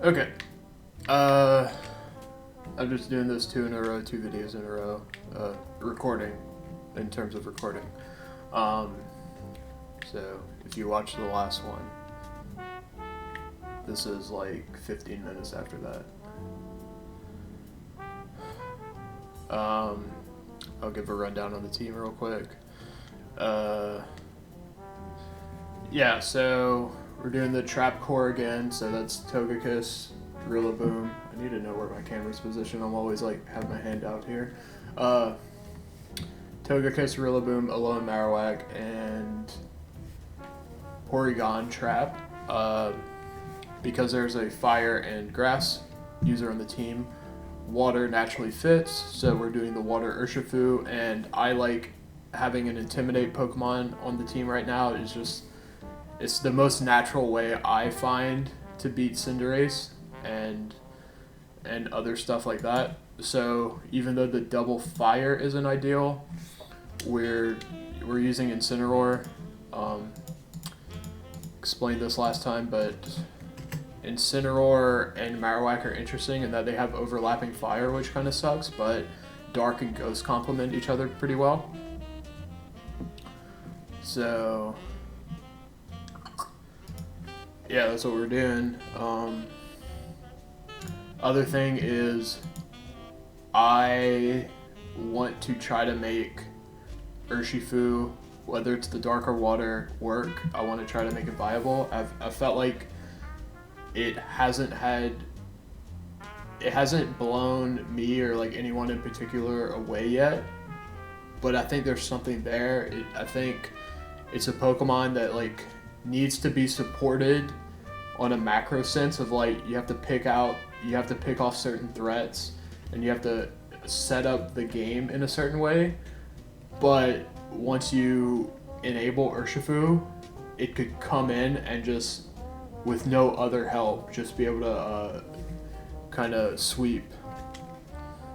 Okay. I'm just doing this 2 videos in a row. Recording, in terms of recording. So if you watch the last one, this is like 15 minutes after that. I'll give a rundown on the team real quick. Yeah, so we're doing the trap core again. So that's Togekiss, Rillaboom. I need to know where my camera's positioned. I'm always like have my hand out here. Togekiss, Rillaboom, Alolan Marowak, and Porygon trap. Because there's a fire and grass user on the team, water naturally fits, so we're doing the water Urshifu, and I like having an Intimidate Pokemon on the team right now. It's the most natural way I find to beat Cinderace and other stuff like that. So even though the double fire isn't ideal, we're using Incineroar. Explained this last time, but Incineroar and Marowak are interesting in that they have overlapping fire, which kind of sucks, but Dark and Ghost complement each other pretty well. So yeah, that's what we're doing. Other thing is I want to try to make Urshifu, whether it's the dark or water, work. I want to try to make it viable. I've felt like it hasn't blown me or like anyone in particular away yet, but I think there's something there. I think it's a Pokemon that like needs to be supported on a macro sense of like you have to pick off certain threats and you have to set up the game in a certain way. But once you enable Urshifu, it could come in and just with no other help just be able to kind of sweep.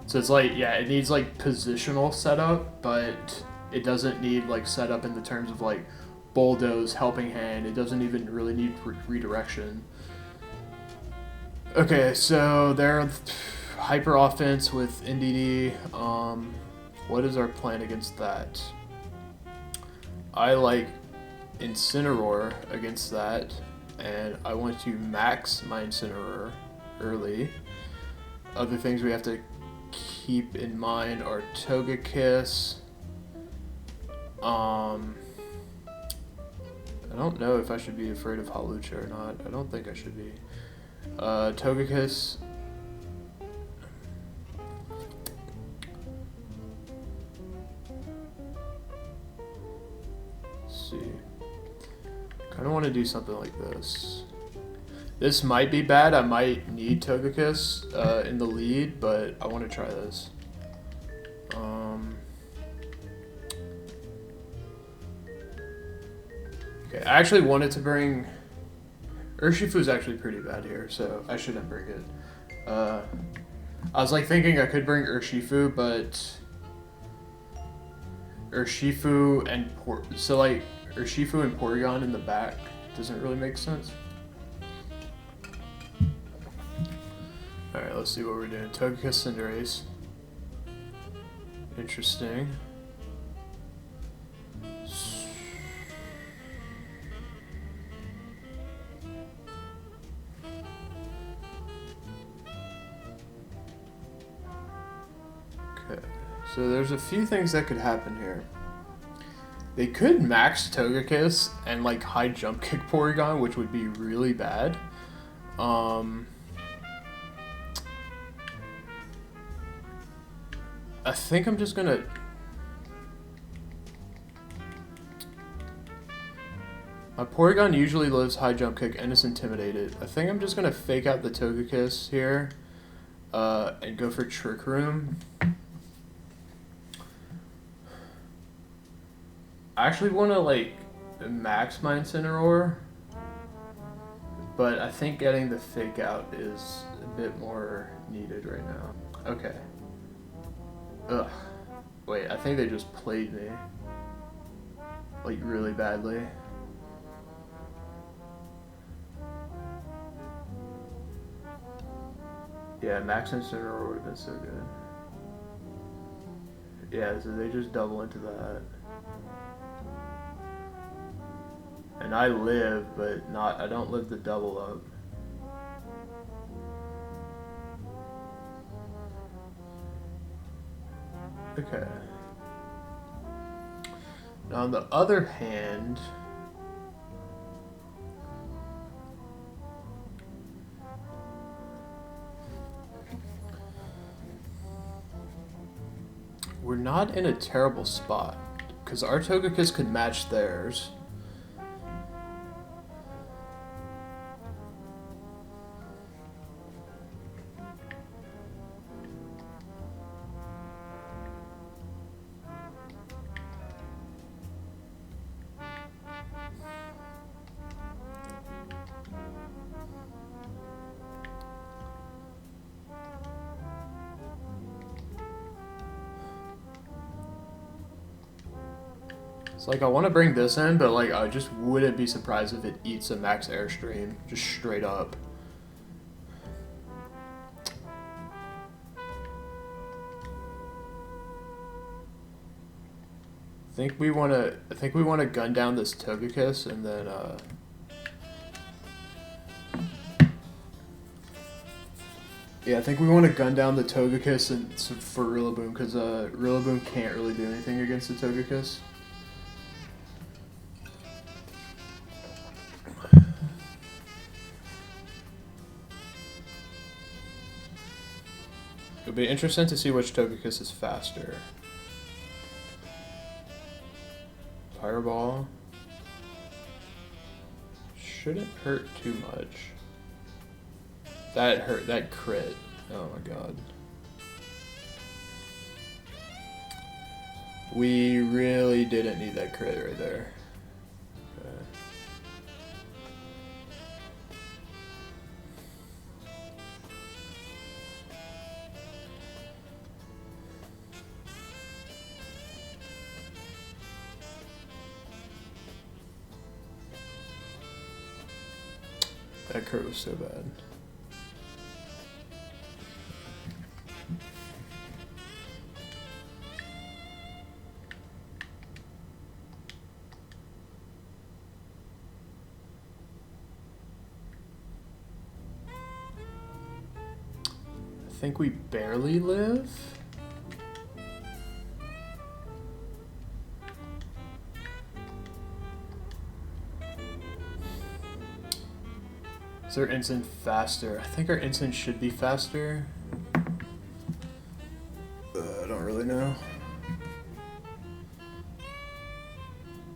So it's like, yeah, it needs like positional setup, but it doesn't need like setup in the terms of like bulldoze, helping hand. It doesn't even really need redirection. Okay, so they're hyper offense with NDD. What is our plan against that? I like Incineroar against that, and I want to max my Incineroar early. Other things we have to keep in mind are Togekiss. I don't know if I should be afraid of Hawlucha or not. I don't think I should be. Togekiss. Let's see. Kind of want to do something like this. This might be bad. I might need Togekiss in the lead, but I want to try this. Okay, I actually wanted to bring... Urshifu's actually pretty bad here, so I shouldn't bring it. I was like thinking I could bring Urshifu, but Urshifu and Urshifu and Porygon in the back doesn't really make sense. Alright, let's see what we're doing. Togekiss, Cinderace. Interesting. Okay, so there's a few things that could happen here. They could max Togekiss and like high jump kick Porygon, which would be really bad. I think I'm just gonna... My Porygon usually lives high jump kick and is intimidated. I think I'm just gonna fake out the Togekiss here and go for Trick Room. I actually want to like max my Incineroar, but I think getting the fake out is a bit more needed right now. Okay. Ugh. Wait, I think they just played me. Like really badly. Yeah, max incineroar would have been so good. Yeah, so they just double into that. And I live, but I don't live the double up. Okay. Now on the other hand, we're not in a terrible spot, because our Togekiss could match theirs. It's like I want to bring this in, but like I just wouldn't be surprised if it eats a max airstream, just straight up. I think we want to gun down this Togekiss and then yeah, I think we want to gun down the Togekiss and for Rillaboom, because Rillaboom can't really do anything against the Togekiss. It'll be interesting to see which Togekiss is faster. Fireball shouldn't hurt too much. That hurt, that crit. Oh my god. We really didn't need that crit right there. Okay. That crit was so bad. I think we barely live. Is our instant faster? I think our instant should be faster. I don't really know.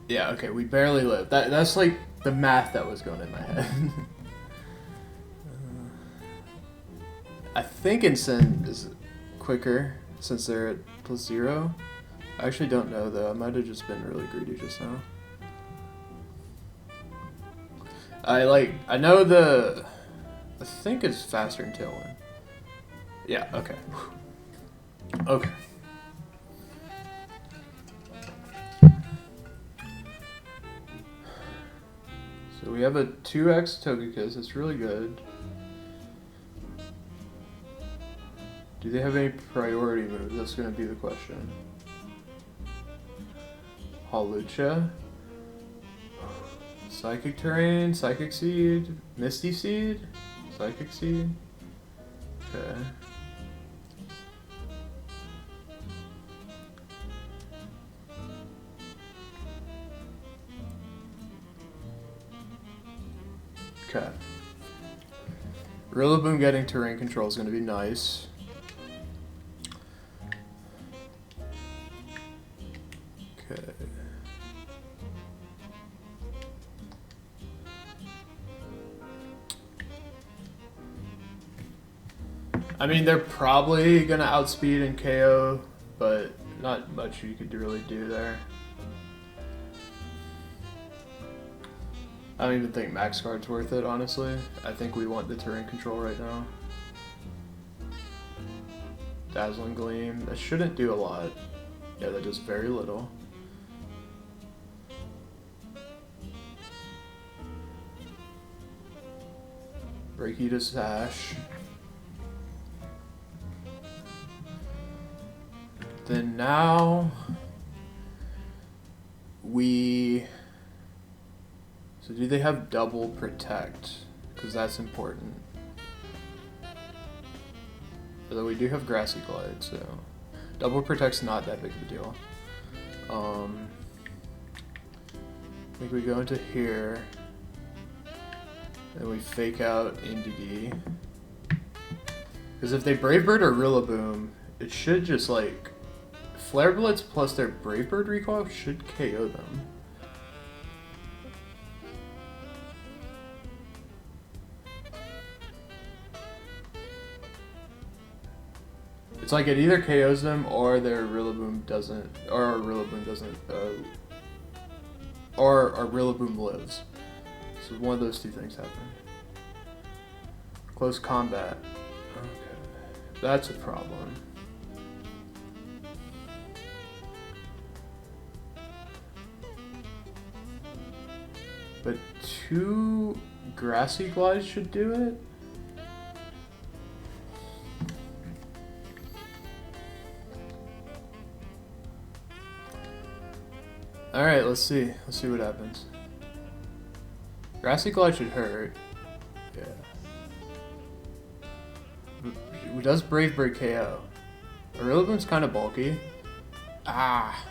Yeah, okay, we barely live. That's like the math that was going in my head. I think instant is quicker since they're at +0. I actually don't know though. I might have just been really greedy just now. I know I think it's faster in Tailwind. Yeah, okay. Okay. So we have a 2x Togekiss, it's really good. Do they have any priority moves? That's going to be the question. Hawlucha. Psychic Terrain, Psychic Seed, Misty Seed, Psychic Seed. Okay. Okay. Rillaboom getting terrain control is going to be nice. Okay. I mean, they're probably gonna outspeed and KO, but not much you could really do there. I don't even think Max Guard's worth it, honestly. I think we want the terrain control right now. Dazzling Gleam, that shouldn't do a lot. Yeah, that does very little. Breaky to Sash. then now so do they have double protect? Because that's important. Although we do have grassy glide, so double protect's not that big of a deal. I think we go into here, and we fake out NDD. Because if they Brave Bird or Rillaboom, it should just like Flare Blitz plus their Brave Bird recoil should KO them. It's like it either KOs them or their Rillaboom doesn't, or our Rillaboom doesn't, or our Rillaboom lives. So one of those two things happen. Close combat. Okay, that's a problem. But 2 Grassy Glides should do it. Alright, let's see. Let's see what happens. Grassy Glide should hurt. Yeah. Does Brave Bird KO? Rillaboom's kind of bulky. Ah.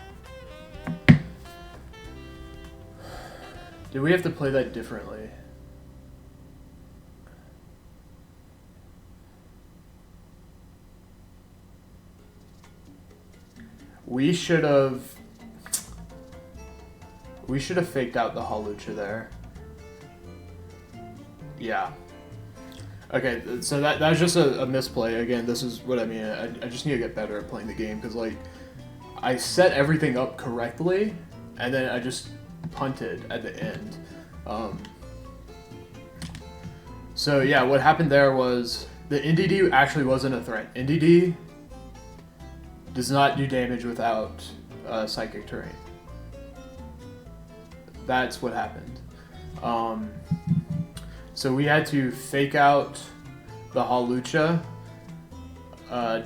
Do we have to play that differently? We should have faked out the Hawlucha there. Yeah. Okay, so that was just a misplay. Again, this is what I mean. I just need to get better at playing the game because like I set everything up correctly and then I just punted at the end. So yeah, what happened there was the NDD actually wasn't a threat. NDD does not do damage without psychic terrain. That's what happened. So we had to fake out the Hawlucha,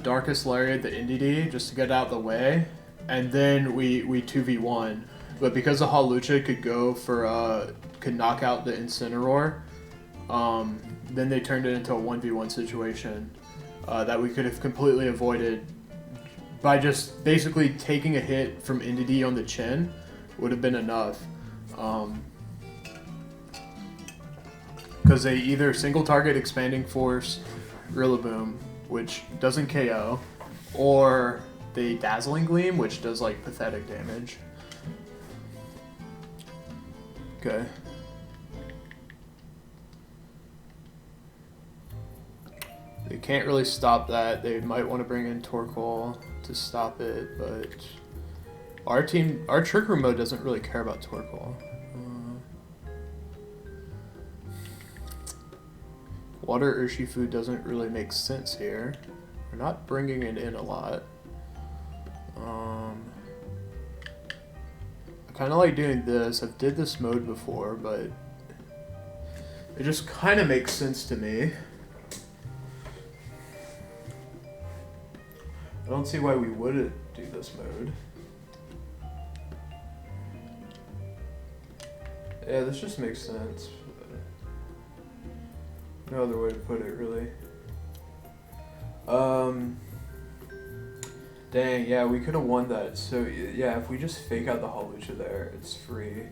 Darkest Lariat, the NDD, just to get out of the way, and then we 2v1. But because the Hawlucha could knock out the Incineroar, then they turned it into a 1v1 situation that we could have completely avoided by just basically taking a hit from NDD on the chin. Would have been enough. Because they either single target Expanding Force Rillaboom, which doesn't KO, or they Dazzling Gleam, which does like pathetic damage. Okay. They can't really stop that. They might want to bring in Torkoal to stop it, but our Trick Room mode doesn't really care about Torkoal. Water Urshifu doesn't really make sense here. We're not bringing it in a lot. I kind of like doing this. I've did this mode before, but it just kind of makes sense to me. I don't see why we wouldn't do this mode. Yeah, this just makes sense. No other way to put it, really. Dang, yeah, we could have won that. So, yeah, if we just fake out the Hawlucha there, it's free.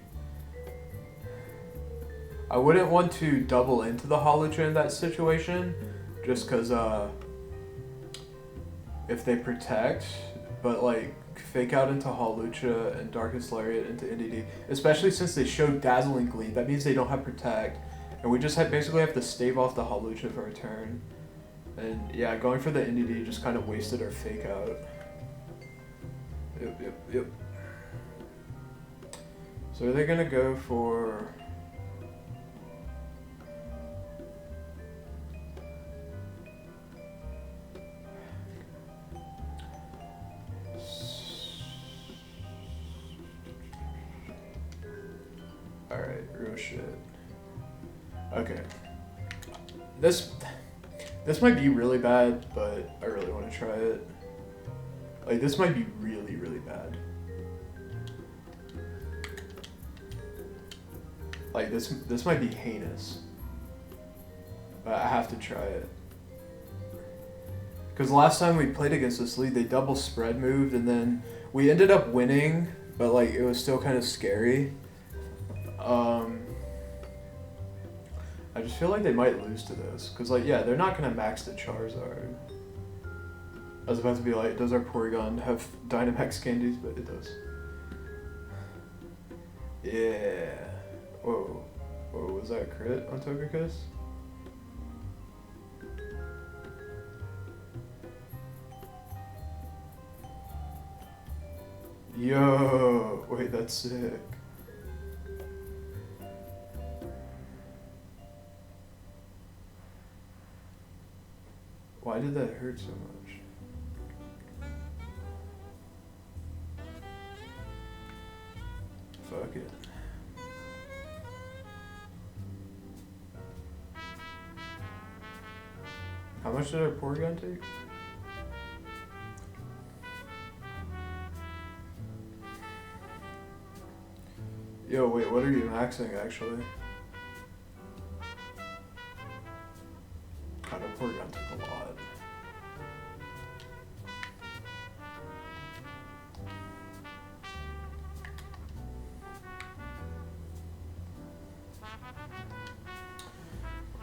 I wouldn't want to double into the Hawlucha in that situation, just because, if they protect, but, like, fake out into Hawlucha and Darkest Lariat into NDD, especially since they showed Dazzling Gleam, that means they don't have protect. And we just basically have to stave off the Hawlucha for a turn. And yeah, going for the NDD just kind of wasted our fake out. Yep. So are they gonna go for... Alright, real shit. Okay. This might be really bad, but I really want to try it. Like, this might be really, really bad. Like, this might be heinous. But I have to try it. Because last time we played against this lead, they double spread moved, and then we ended up winning, but like it was still kind of scary. I just feel like they might lose to this. Because, like, yeah, they're not going to max the Charizard. I was about to be like, does our Porygon have Dynamax candies? But it does. Yeah. Whoa. Whoa, was that a crit on Togekiss? Yo, wait, that's sick. Why did that hurt so much? Fuck it. How much did our Porygon take? Yo, wait, what are you maxing actually? God, our Porygon took a lot.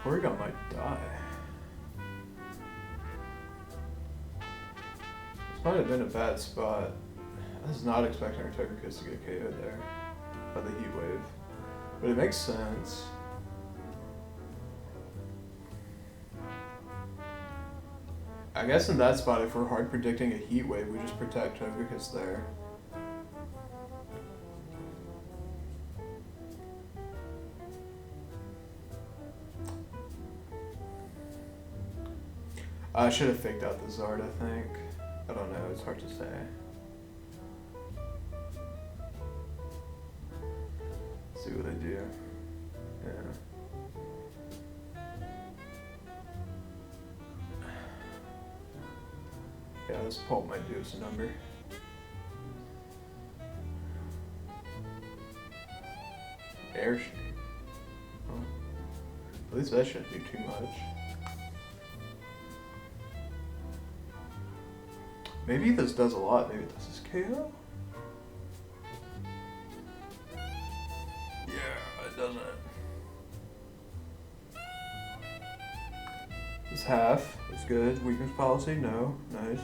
Porygon might die. This might have been a bad spot. I was not expecting our Togekiss to get KO'd there by the heat wave, but it makes sense. I guess in that spot, if we're hard predicting a heat wave, we just protect Togekiss there. I should have faked out the Zard, I think. I don't know, it's hard to say. Let's see what I do. Yeah, this pulp might do us a number. Air Shake. Huh. At least that shouldn't do too much. Maybe this does a lot. Maybe this is KO? Yeah, it doesn't. It's half. It's good. Weakness policy? No. Nice.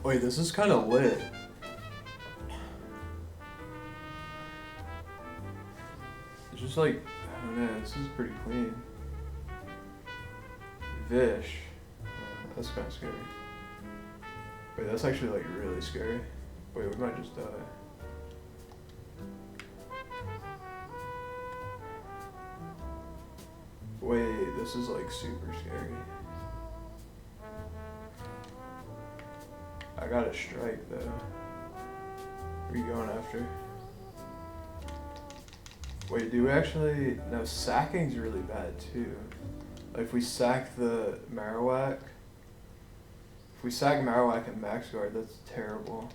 Wait, this is kind of lit. It's just like, I don't know, this is pretty clean. Vish. That's kind of scary. Wait, that's actually like really scary. Wait, we might just die. Wait, this is like super scary. I got a strike though. What are you going after? Wait, do we actually... No, sacking's really bad too. Like if we sack the Marowak... If we sack Marowak and Max Guard, that's terrible.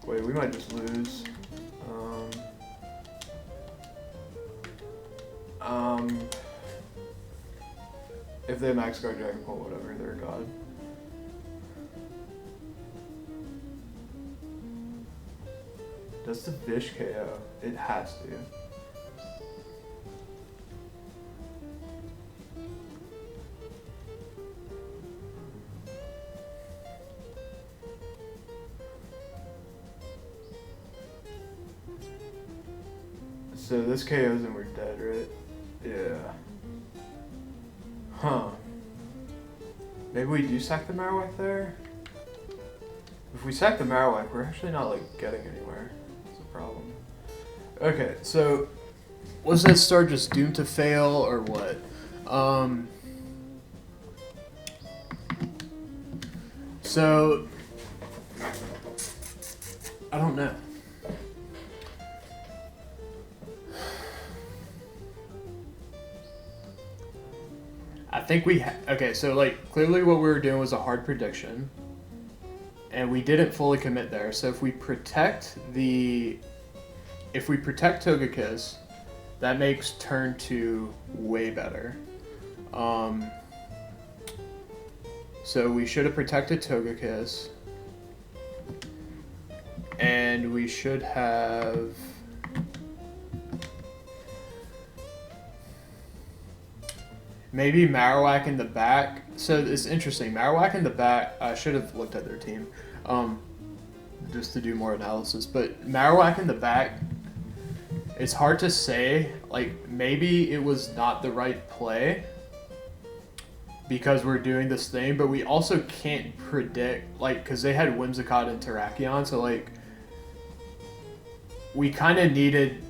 Wait, we might just lose. If they Max Guard Dragon Pult, whatever, they're a god. Does the Vish KO? It has to. So this KOs and we're dead, right? Yeah. Huh. Maybe we do sack the Marowak there? If we sack the Marowak, we're actually not like getting anywhere. That's a problem. Okay, so was that start just doomed to fail or what? So I don't know. I think we okay, so like clearly what we were doing was a hard prediction, and we didn't fully commit there. So if we protect Togekiss, that makes turn 2 way better. So we should have protected Togekiss, and we should have maybe Marowak in the back. So it's interesting. Marowak in the back, I should have looked at their team just to do more analysis. But Marowak in the back, it's hard to say. Like, maybe it was not the right play because we're doing this thing, but we also can't predict, like, because they had Whimsicott and Terrakion, so, like, we kind of needed...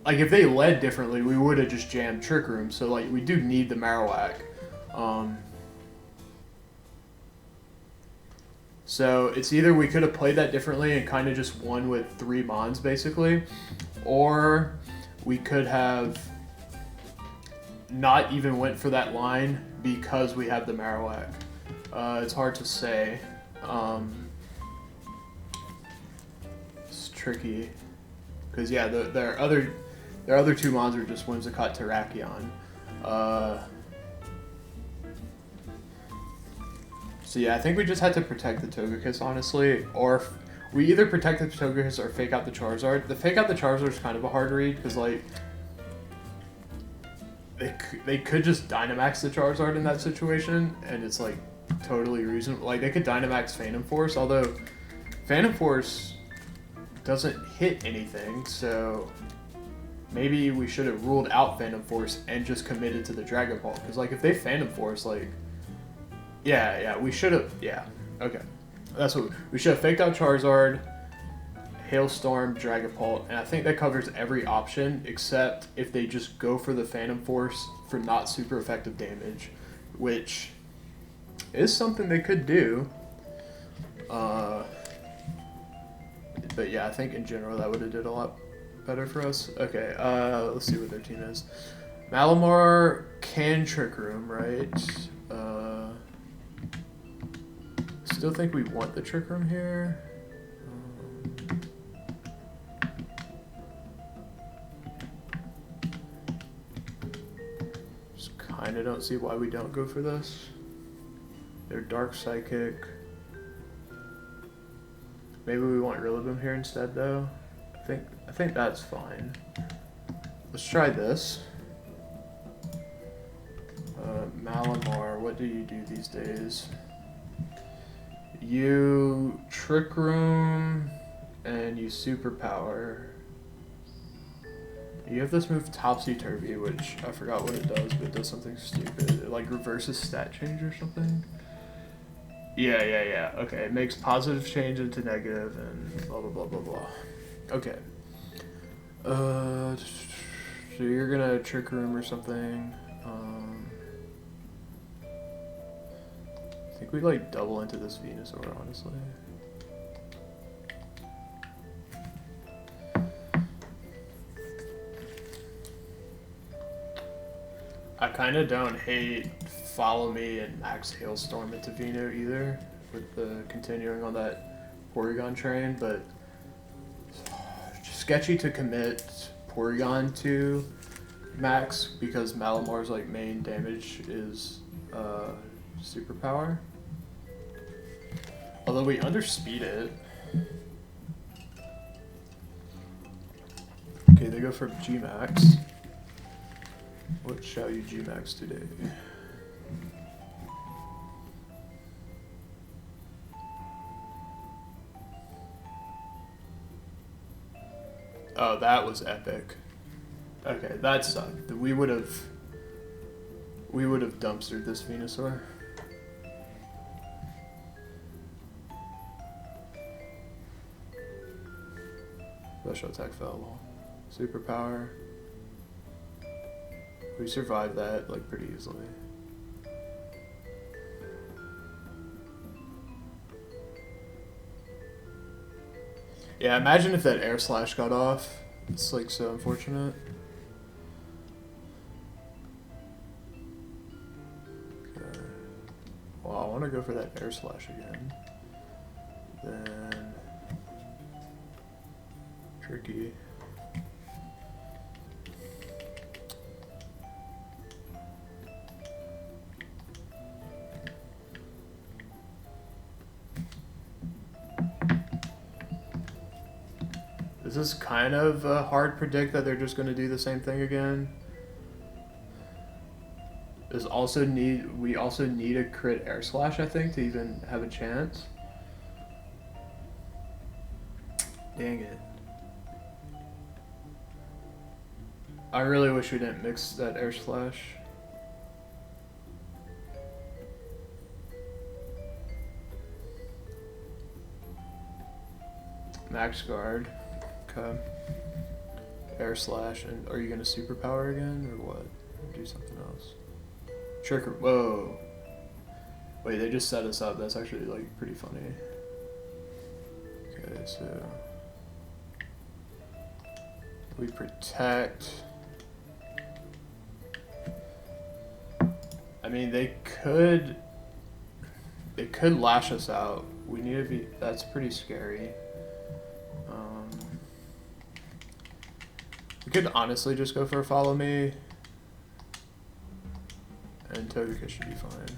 Like, if they led differently, we would have just jammed Trick Room. So, like, we do need the Marowak. So, it's either we could have played that differently and kind of just won with 3 Mons, basically. Or we could have not even went for that line because we have the Marowak. It's hard to say. It's tricky. Because, yeah, their other 2 Mons are just Whimsicott, Terrakion. So yeah, I think we just had to protect the Togekiss, honestly. Or we either protect the Togekiss or fake out the Charizard. The fake out the Charizard is kind of a hard read, because like... They could just Dynamax the Charizard in that situation, and it's like totally reasonable. Like, they could Dynamax Phantom Force, although Phantom Force doesn't hit anything, so... Maybe we should have ruled out Phantom Force and just committed to the Dragon Ball. Because, like, if they Phantom Force, like... Yeah, we should have... Yeah, okay. That's what... We should have faked out Charizard, Hailstorm, Dragon Ball, and I think that covers every option except if they just go for the Phantom Force for not super effective damage, which is something they could do. But yeah, I think in general that would have did a lot better for us. Okay, let's see what their team is. Malamar can Trick Room, right? Still think we want the Trick Room here. Just kind of don't see why we don't go for this. They're Dark Psychic. Maybe we want Rillaboom here instead, though. I think that's fine. Let's try this. Malamar, what do you do these days? You Trick Room and you Superpower. You have this move Topsy-Turvy, which I forgot what it does, but it does something stupid. It like reverses stat change or something. Yeah. Okay, it makes positive change into negative and blah, blah, blah, blah, blah. Okay. So you're gonna Trick Room or something. I think we like double into this Venusaur, honestly. I kind of don't hate Follow Me and Max Hailstorm into Venu either, with the continuing on that Porygon train, but sketchy to commit Porygon to Max because Malamar's like main damage is Superpower. Although we underspeed it. Okay, they go for G-Max. What shall you G-Max today? Oh, that was epic. Okay, that sucked. We would have dumpstered this Venusaur. Special attack fell. Superpower. We survived that like pretty easily. Yeah, imagine if that Air Slash got off. It's like so unfortunate. want to go for that air slash again. Then tricky. This is kind of hard to predict that they're just going to do the same thing again. We also need a crit air slash, I think, to even have a chance. Dang it. I really wish we didn't mix that air slash. Max guard. Okay. Air slash, and are you gonna superpower again or what? Or do something else. Trigger. Whoa. Wait, they just set us up. That's actually like pretty funny. Okay, so we protect. I mean, they could lash us out. We need to be. That's pretty scary. We could honestly just go for a follow me, and Togekiss should be fine.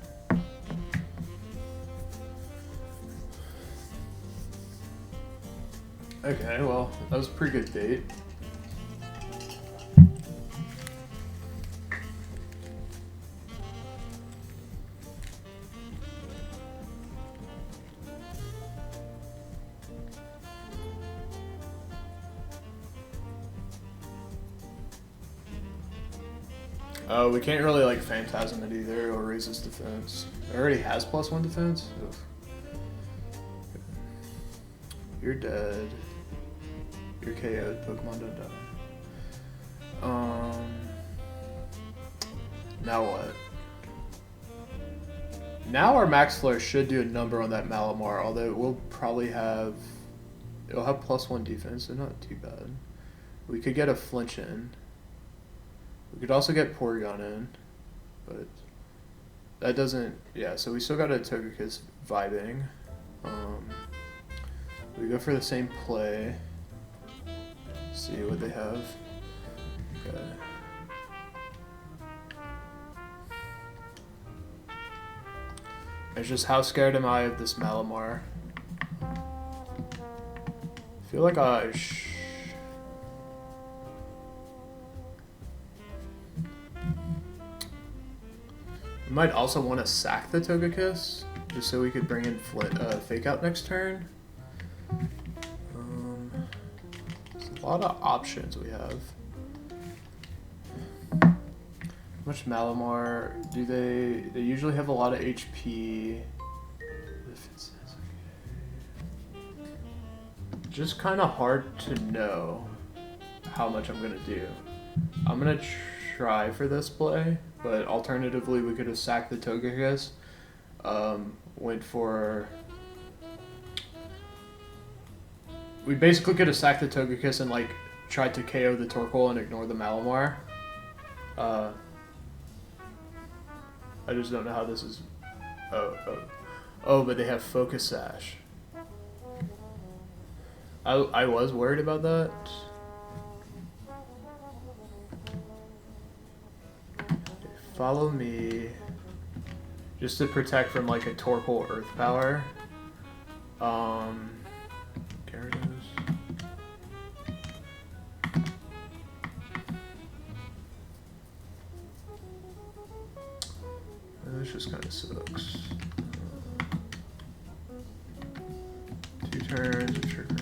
Okay, well, that was a pretty good date. Oh, we can't really like Phantasm it either or raise his defense. It already has +1 defense. Oof. You're dead. You're KO'd. Pokemon don't die. Now what? Now our Max Flare should do a number on that Malamar, although it will probably have... It'll have +1 defense, so not too bad. We could get a flinch in. We could also get Porygon in, but that doesn't... Yeah, so we still got a Togekiss vibing. We go for the same play. See what they have. Okay. It's just how scared am I of this Malamar? I feel like I... We might also want to sack the Togekiss, just so we could bring in Fake Out next turn. There's a lot of options we have. How much Malamar do they? They usually have a lot of HP. Just kind of hard to know how much I'm gonna do. I'm gonna try for this play. But alternatively, we could have sacked the Togekiss, went for... We basically could have sacked the Togekiss and, like, tried to KO the Torkoal and ignore the Malamar. I just don't know how this is... Oh, but they have Focus Sash. I was worried about that. Follow me, just to protect from like a Torkoal Earth Power. Gyarados. This just kind of sucks. 2 turns, a trigger.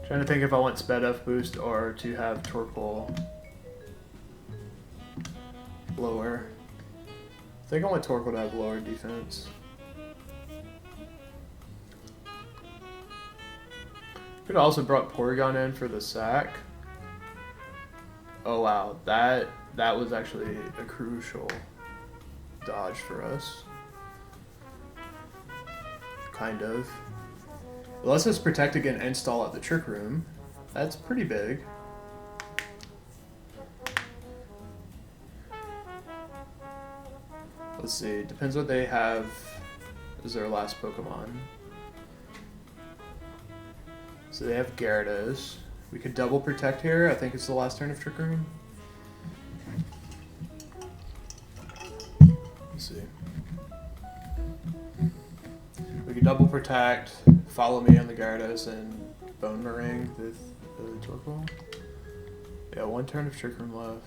Trying to think if I want Sped F boost or to have Torkoal lower. I think I want Torkoal to have lower defense. Could have also brought Porygon in for the sack. Oh wow, that was actually a crucial dodge for us. Kind of. It lets us protect against and stall out the Trick Room. That's pretty big. Let's see. Depends what they have as their last Pokemon. So they have Gyarados. We could double protect here. I think it's the last turn of Trick Room. Let's see. We could double protect, follow me on the Gyarados, and Bone Meringue with the Torkoal. Yeah, one turn of Trick Room left.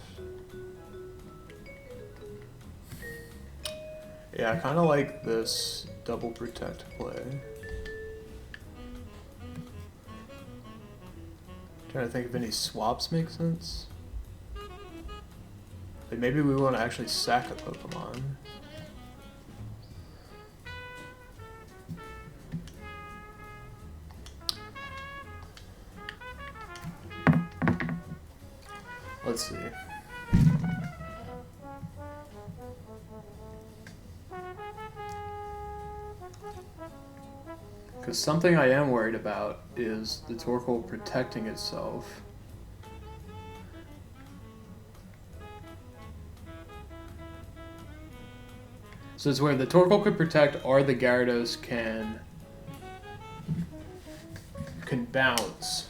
Yeah, I kind of like this double protect play. Trying to think if any swaps make sense. Like maybe we want to actually sack a Pokemon. Let's see. Because something I am worried about is the Torkoal protecting itself. So it's where the Torkoal could protect or the Gyarados can bounce.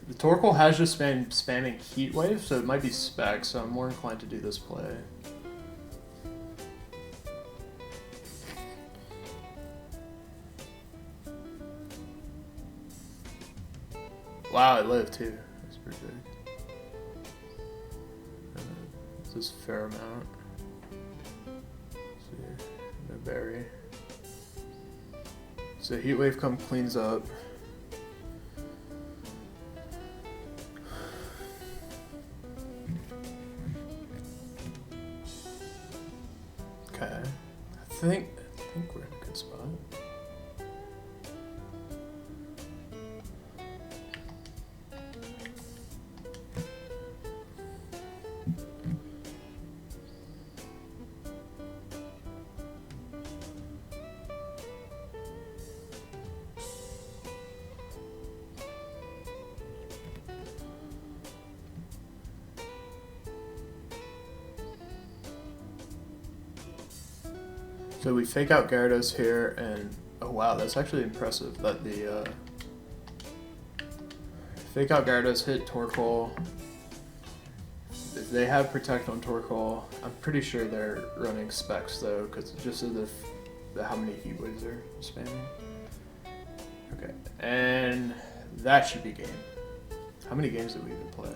The Torkoal has just been spamming Heat Wave, so it might be Spec, so I'm more inclined to do this play. Wow, it lived too. That's pretty big. This is a fair amount. Let's see. No berry. So Heat Wave cleans up. Okay. I think we're in a good spot. So we fake out Gyarados here, and oh wow, that's actually impressive that the fake out Gyarados hit Torkoal. If they have Protect on Torkoal, I'm pretty sure they're running Specs though, because just of the how many Heat Waves they're spamming. Okay, and that should be game. How many games did we even play?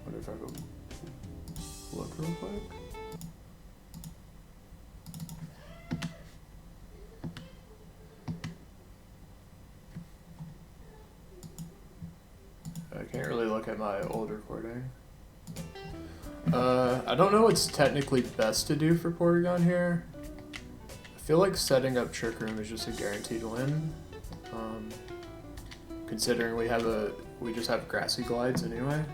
Wonder if I go look real quick. I can't really look at my old recording. I don't know what's technically best to do for Porygon here. I feel like setting up Trick Room is just a guaranteed win. Considering we just have Grassy Glides anyway.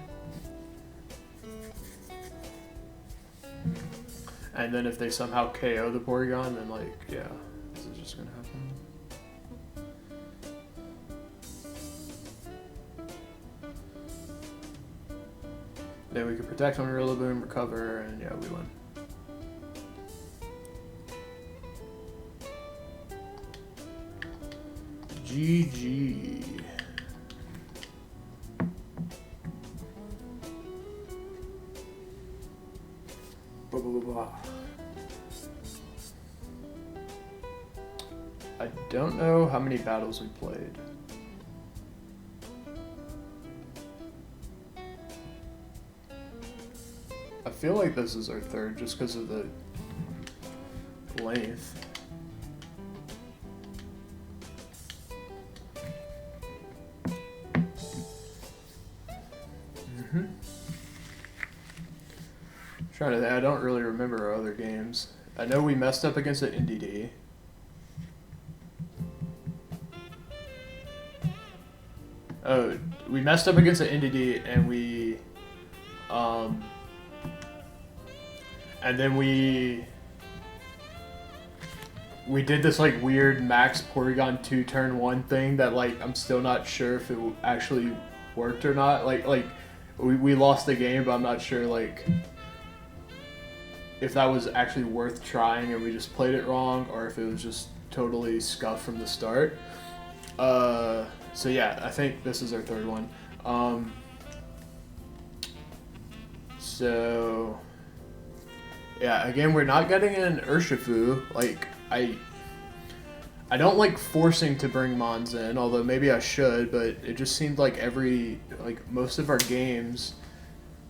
And then if they somehow KO the Porygon, then like, yeah, this is just gonna happen. Then we can protect on Rillaboom, recover, and yeah, we win. GG. Blah, blah, blah, blah. I don't know how many battles we played. I feel like this is our third just because of the length. Trying to think, I don't really remember our other games. I know we messed up against an NDD. Oh, we messed up against an NDD and we And then we did this like weird max Porygon 2 turn 1 thing that like I'm still not sure if it actually worked or not. Like we lost the game, but I'm not sure like if that was actually worth trying and we just played it wrong, or if it was just totally scuffed from the start. So yeah, I think this is our third one. So yeah, again, we're not getting an Urshifu. Like I don't like forcing to bring Mons in, although maybe I should, but it just seemed like most of our games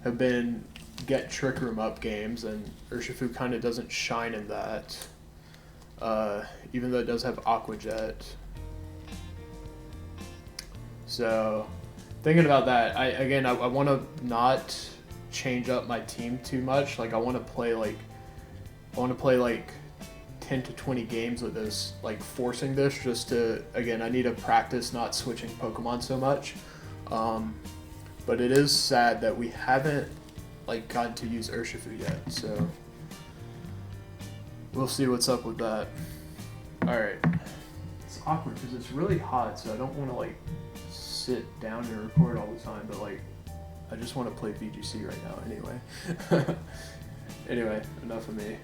have been get Trick Room up games, and Urshifu kind of doesn't shine in that, even though it does have Aqua Jet. So thinking about that, I want to not change up my team too much. Like I want to play like 10 to 20 games with this, like forcing this just to, again, I need to practice not switching Pokemon so much. But it is sad that we haven't like gotten to use Urshifu yet, so we'll see what's up with that. Alright. It's awkward because it's really hot, so I don't want to like sit down and record all the time, but like I just want to play VGC right now anyway. Anyway, enough of me.